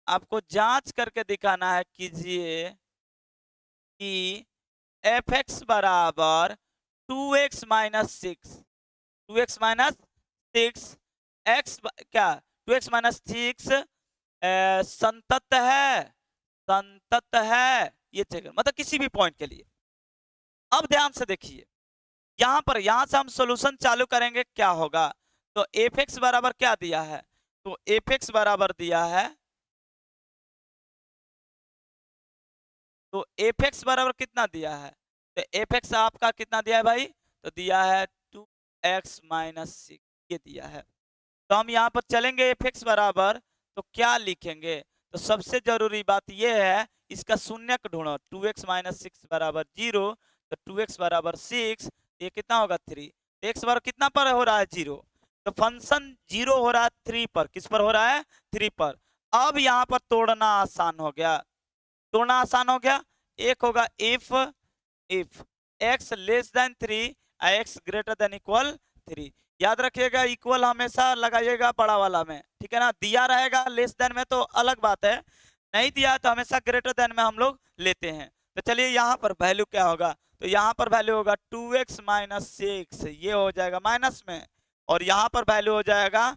आपको जांच करके दिखाना है, कीजिए कि एफ एक्स बराबर 2x - 6, 2x - 6 x क्या 2x - 6 संतत है, संतत है, ये चेक मतलब किसी भी पॉइंट के लिए। अब ध्यान से देखिए, यहां पर, यहां से हम सॉल्यूशन चालू करेंगे, क्या होगा, तो एफ एक्स बराबर क्या दिया है, तो एफ एक्स बराबर दिया है, तो एफ एक्स बराबर कितना दिया है, तो एफ एक्स आपका कितना दिया है भाई, तो दिया है 2x - 6, ये दिया है। तो हम यहाँ पर चलेंगे एफ एक्स बराबर, तो क्या लिखेंगे, तो सबसे जरूरी बात यह है, इसका शून्यक ढूंढो, 2x - 6 बराबर 0, तो 2x बराबर 6, ये कितना होगा 3। एक्स बार कितना पर हो रहा है 0, तो फंक्शन 0 हो रहा है 3 पर। किस पर हो रहा है 3 पर। अब यहाँ पर तोड़ना आसान हो गया, तोड़ना आसान हो गया। एक होगा if x less than 3 x greater than equal 3। याद रखिएगा इक्वल हमेशा लगाइएगा बड़ा वाला में, ठीक है ना। दिया रहेगा लेस देन में तो अलग बात है, नहीं दिया तो हमेशा ग्रेटर देन में हम लोग लेते हैं। तो चलिए यहाँ पर वैल्यू क्या होगा, तो यहाँ पर वैल्यू होगा 2x माइनस 6, ये हो जाएगा माइनस में, और यहाँ पर वैल्यू हो जाएगा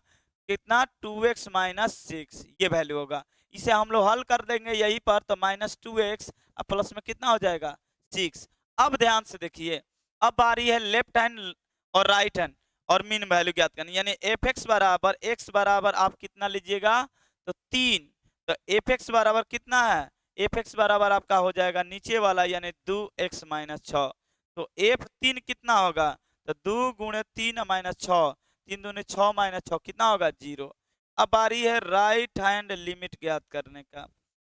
कितना 2x माइनस 6, ये वैल्यू होगा। इसे हम लोग हल कर देंगे यहीं पर, तो माइनस 2x प्लस में कितना हो जाएगा 6। अब ध्यान से देखिए, अब बारी है लेफ्ट हैंड और राइट हैंड और मीन वैल्यू ज्ञात करनी, यानी एफ एक्स बराबर एक्स बराबर आप कितना लीजिएगा तो 3। तो एफ एक्स बराबर कितना है, एफ एक्स बराबर आपका हो जाएगा नीचे वाला यानी 2x माइनस 6। तो एफ 3 कितना होगा, तो 2 गुणे 3 माइनस 6, 3 दूनी 6 माइनस 6 कितना होगा 0। अब बारी है राइट हैंड लिमिट ज्ञात करने का।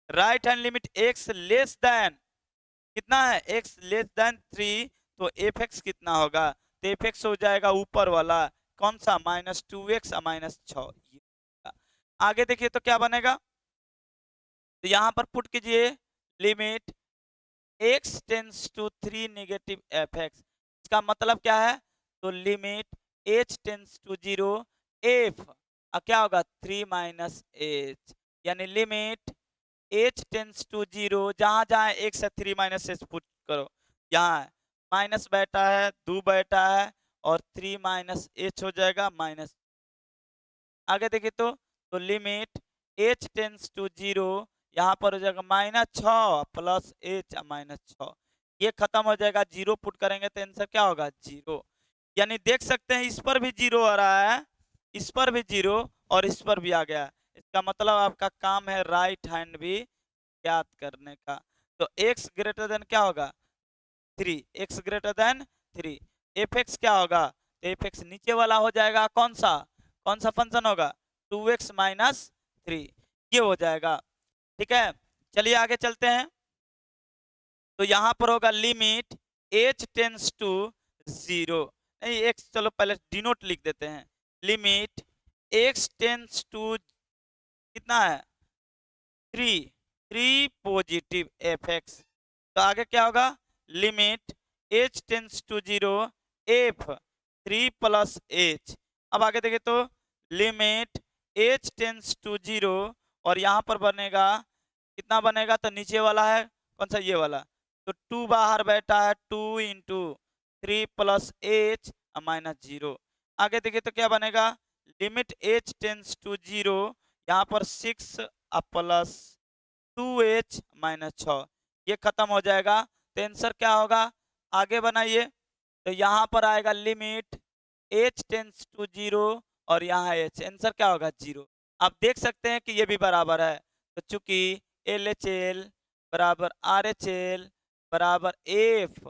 Right hand limit x less than कितना है, x लेस देन 3, तो एफ एक्स कितना होगा, तो एफ एक्स हो जाएगा ऊपर वाला कौन सा माइनस 2x माइनस 6। आगे देखिए तो क्या बनेगा, तो यहाँ पर पुट कीजिए limit x tends to 3 negative F X. इसका मतलब क्या है, तो limit h tends to 0 F क्या होगा 3 माइनस एच, यानी लिमिट h टेंस टू 0, जहां जहां x है 3 माइनस एच पुट करो, यहाँ माइनस बैठा है 2 बैठा है और 3 माइनस एच हो जाएगा माइनस। आगे देखिए तो लिमिट h टेंस टू 0, यहाँ पर हो जाएगा माइनस 6 प्लस एच माइनस 6, ये खत्म हो जाएगा, 0 पुट करेंगे तो आंसर क्या होगा 0। यानी देख सकते हैं इस पर भी 0 आ रहा है, इस पर भी 0 और इस पर भी आ गया। इसका मतलब आपका काम है राइट हैंड भी ज्ञात करने का। तो x ग्रेटर देन क्या होगा 3, x greater than 3, F x क्या होगा, तो एफ एक्स नीचे वाला हो जाएगा कौन सा फंक्शन होगा 2x माइनस 3, ये हो जाएगा। ठीक है, चलिए आगे चलते हैं। तो यहां पर होगा लिमिट h टेंस टू 0, नहीं x चलो पहले डिनोट लिख देते हैं, लिमिट x टेंस टू कितना है 3 पॉजिटिव एफ एक्स। तो आगे क्या होगा limit h tends to 0 F 3 plus H. अब आगे देखें तो लिमिट h टेंस टू 0 और यहाँ पर बनेगा कितना बनेगा, तो नीचे वाला है कौन सा ये वाला, तो 2 बाहर बैठा है 2 इंटू 3 प्लस एच माइनस 0। आगे देखिए तो क्या बनेगा लिमिट h टेंस टू 0, यहाँ पर 6 प्लस 2h माइनस 6, ये खत्म हो जाएगा। तो आंसर क्या होगा, आगे बनाइए, तो यहाँ पर आएगा लिमिट h टेंस टू 0 और यहाँ h, आंसर क्या होगा 0। आप देख सकते हैं कि ये भी बराबर है, तो चूंकि LHL बराबर RHL बराबर F,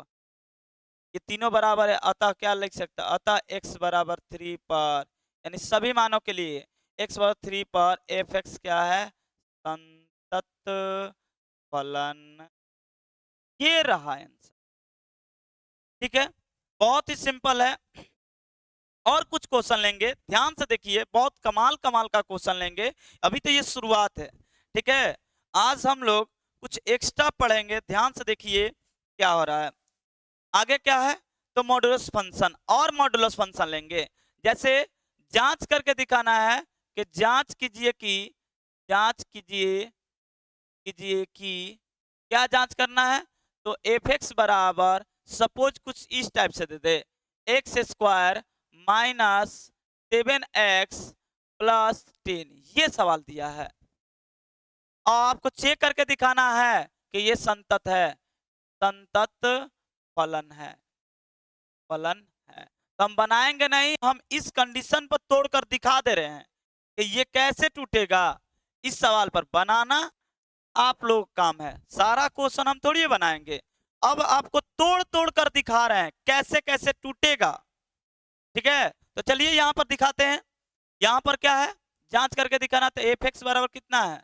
ये तीनों बराबर है, अतः क्या लिख सकता है, अतः x बराबर 3 पर, यानी सभी मानों के लिए x बराबर 3 पर एफ एक्स क्या है संतत फलन, ये रहा आंसर। ठीक है, बहुत ही सिंपल है। और कुछ क्वेश्चन लेंगे, ध्यान से देखिए, बहुत कमाल कमाल का क्वेश्चन लेंगे, अभी तो ये शुरुआत है। ठीक है, आज हम लोग कुछ एक्स्ट्रा पढ़ेंगे, ध्यान से देखिए क्या हो रहा है। आगे क्या है, तो मॉडुलस फंक्शन और मॉडुलस फंक्शन लेंगे। जैसे जांच करके दिखाना है कि जांच कीजिए कि क्या जांच करना है, तो एफ एक्स बराबर सपोज कुछ इस टाइप से दे दे X square minus 7x plus 10, ये सवाल दिया है और आपको चेक करके दिखाना है कि ये संतत है, संतत फलन है, फलन है। तो हम बनाएंगे नहीं, हम इस कंडीशन पर तोड़कर दिखा दे रहे हैं कि ये कैसे टूटेगा। इस सवाल पर बनाना आप लोग काम है, सारा क्वेश्चन हम थोड़ी बनाएंगे, अब आपको तोड़ तोड़ कर दिखा रहे हैं कैसे कैसे टूटेगा। ठीक है, तो चलिए यहां पर दिखाते हैं। यहां पर क्या है, जांच करके दिखाना, तो एफ एक्स बराबर कितना है,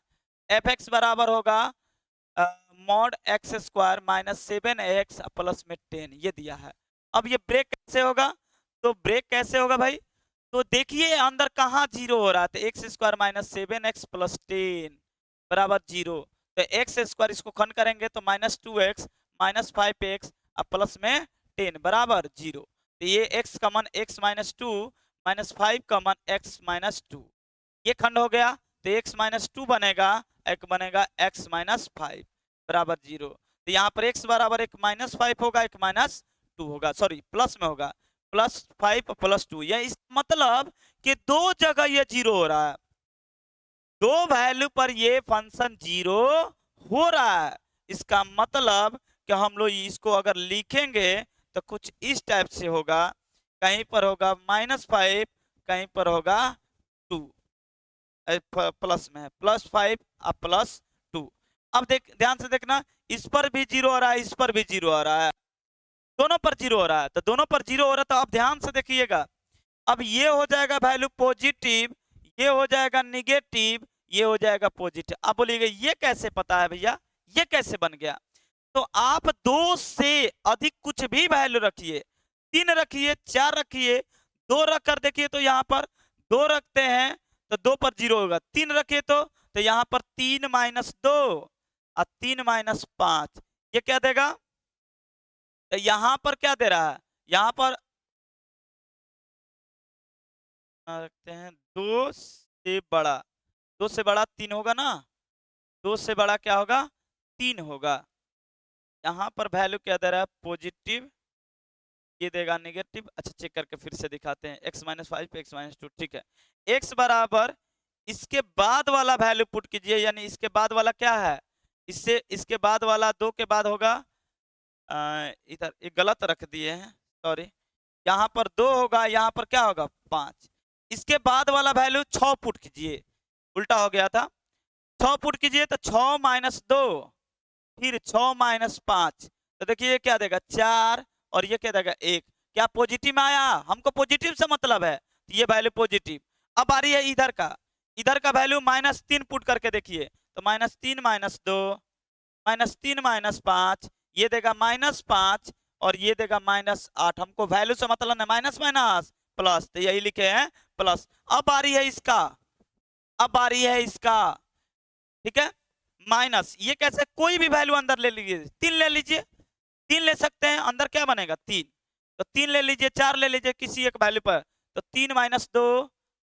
एफ एक्स बराबर होगा mod x square minus 7x plus में 10, ये दिया है। अब ये ब्रेक कैसे होगा? तो ब्रेक कैसे होगा भाई? तो देखिए अंदर कहाँ जीरो हो रहा है, तो x square minus 7x plus 10 बराबर जीरो। तो एक्स स्क्वायर इसको खंड करेंगे तो माइनस 2x माइनस 5x अब प्लस में 10 बराबर जीरो। तो ये x का मान x माइनस 2 माइनस 5 का मान x माइनस 2, ये खंड हो गया तो x माइनस 2 बनेगा, एक बनेगा x माइनस 5 बराबर जीरो। तो यहाँ पर x बराबर एक माइनस 5 होगा, एक माइनस 2 होगा, सॉरी प्लस में होगा, प्लस 5 प्लस 2। यह इस मतलब कि दो जगह ये जीरो हो रहा है, दो वैल्यू पर ये फंक्शन जीरो हो रहा है। इसका मतलब कि हम लोग इसको अगर लिखेंगे तो कुछ इस टाइप से होगा, कहीं पर होगा -5, कहीं पर होगा 2, प्लस में है +5 और +2। अब देख ध्यान से देखना, इस पर भी जीरो हो रहा है, इस पर भी जीरो हो रहा है, दोनों पर जीरो हो रहा है, तो दोनों पर जीरो हो रहा है। तो अब ध्यान से देखिएगा, अब ये हो जाएगा वैल्यू पॉजिटिव, ये हो जाएगा निगेटिव, ये हो जाएगा पॉजिटिव। अब बोलिएगा ये कैसे पता है भैया, ये कैसे बन गया? तो आप दो से अधिक कुछ भी वैल्यू रखिए, 3 रखिए, 4 रखिए, 2 रख कर देखिए तो यहाँ पर 2 रखते हैं तो 2 पर जीरो होगा, 3 रखिए तो यहाँ पर 3 माइनस 2 और 3 माइनस 5, ये क्या देगा? तो यहाँ पर क्या दे रहा है? यहाँ पर रखते हैं 2 से बड़ा, 2 से बड़ा 3 होगा ना, 2 से बड़ा क्या होगा? 3 होगा। यहाँ पर वैल्यू क्या दे रहा है? पॉजिटिव, ये देगा नेगेटिव। अच्छा चेक करके फिर से दिखाते हैं, x माइनस 5 x माइनस 2, ठीक है। x बराबर इसके बाद वाला वैल्यू पुट कीजिए, यानी इसके बाद वाला क्या है? इससे इसके बाद वाला 2 के बाद होगा, इधर एक गलत रख दिए हैं, सॉरी, यहाँ पर 2 होगा, यहाँ पर क्या होगा? 5। इसके बाद वाला वैल्यू 6 पुट कीजिए, उल्टा हो गया था, 6 पुट कीजिए तो 6 माइनस 2 फिर 6 माइनस 5, तो देखिए ये क्या देगा? 4 और ये क्या देगा? 1। क्या पॉजिटिव में आया? हमको पॉजिटिव से मतलब है, तो ये वैल्यू पॉजिटिव। अब आ रही है इधर का वैल्यू -3 पुट करके देखिए, तो -3 माइनस 2 -3 माइनस 5, ये देगा -5 और ये देगा -8। हमको वैल्यू से मतलब है माइनस माइनस प्लस, तो यही लिखे हैं प्लस। अब आ रही है इसका, अब आ रही है इसका, ठीक है, माइनस। ये कैसे? कोई भी वैल्यू अंदर ले लीजिए, 3 ले लीजिए, 3 ले सकते हैं, अंदर क्या बनेगा? 3, तो 3 ले लीजिए, 4 ले लीजिए किसी एक वैल्यू पर, तो 3 माइनस 2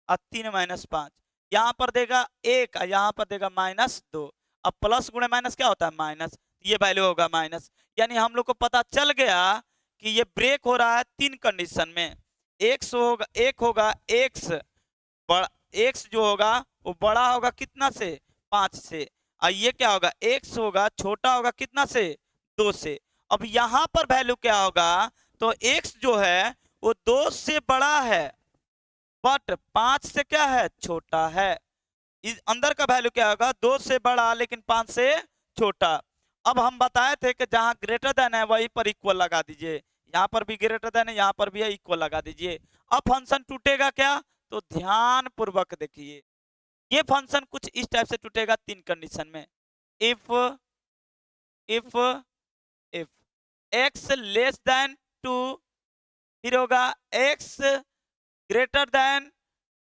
और 3 माइनस 5, यहाँ पर देगा 1 और यहाँ पर देगा -2। अब प्लस गुणे माइनस क्या होता है? माइनस, ये वैल्यू होगा माइनस। यानी हम लोग को पता चल गया कि ये ब्रेक हो रहा है 3 कंडीशन में। एक होगा एक्स बड़ा, एक्स जो होगा वो बड़ा होगा कितना से? 5 से। और ये क्या होगा? एक्स होगा छोटा होगा कितना से? 2 से। अब यहाँ पर वैल्यू क्या होगा? तो एक्स जो है वो 2 से बड़ा है बट 5 से क्या है? छोटा है। इस अंदर का वैल्यू क्या होगा? 2 से बड़ा लेकिन 5 से छोटा। अब हम बताए थे कि जहां ग्रेटर देन है वहीं पर इक्वल लगा दीजिए, यहाँ पर भी ग्रेटर देन है, यहाँ पर भी है, इक्वल लगा दीजिए। अब फंक्शन टूटेगा क्या? तो ध्यान पूर्वक देखिए, ये फंक्शन कुछ इस टाइप से टूटेगा 3 कंडीशन में। If if if x less than 2, फिर होगा x greater than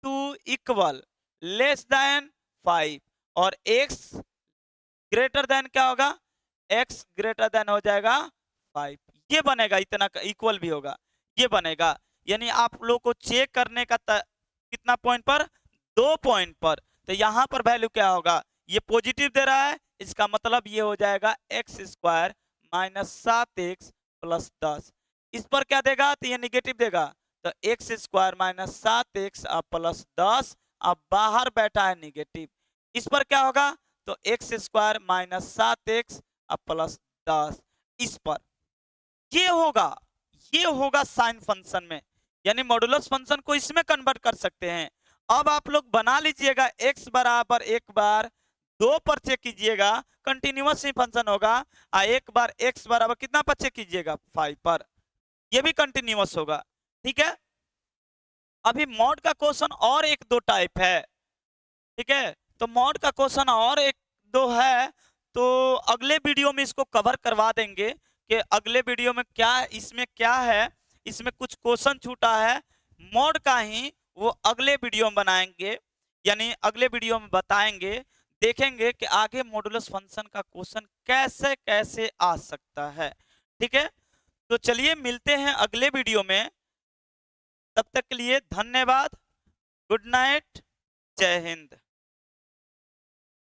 2 equal less than 5, और x ग्रेटर देन क्या होगा? x ग्रेटर देन हो जाएगा 5, ये बनेगा, इतना इक्वल भी होगा, ये बनेगा। यानी आप लोग को चेक करने का कितना पॉइंट पर? 2 पॉइंट पर। तो यहाँ पर वैल्यू क्या होगा? ये पॉजिटिव दे रहा है, इसका मतलब ये हो जाएगा एक्स स्क्वायर -7x प्लस 10। इस पर क्या देगा? तो ये निगेटिव देगा, तो एक्स स्क्वायर -7x प्लस 10, अब बाहर बैठा है निगेटिव। इस पर क्या होगा? तो एक्स स्क्वायर -7x प्लस 10। इस पर ये होगा, ये होगा साइन फंक्शन में, यानी मॉडुलस फंक्शन को इसमें कन्वर्ट कर सकते हैं। अब आप लोग बना लीजिएगा, x बराबर एक बार 2 पर चेक कीजिएगा, कंटिन्यूअस ही फंक्शन होगा। एक बार x बराबर कितना पर चेक कीजिएगा? 5 पर, ये भी कंटिन्यूअस होगा, ठीक है। अभी मॉड का क्वेश्चन और 1-2 टाइप है, ठीक है, तो मॉड का क्वेश्चन और 1-2 है, तो अगले वीडियो में इसको कवर करवा देंगे। कि अगले वीडियो में क्या इसमें क्या है, इसमें कुछ क्वेश्चन छूटा है मोड का ही, वो अगले वीडियो में बनाएंगे, यानी अगले वीडियो में बताएंगे, देखेंगे कि आगे मॉडुलस फंक्शन का क्वेश्चन कैसे कैसे आ सकता है। ठीक है, तो चलिए मिलते हैं अगले वीडियो में, तब तक के लिए धन्यवाद, गुड नाइट, जय हिंद।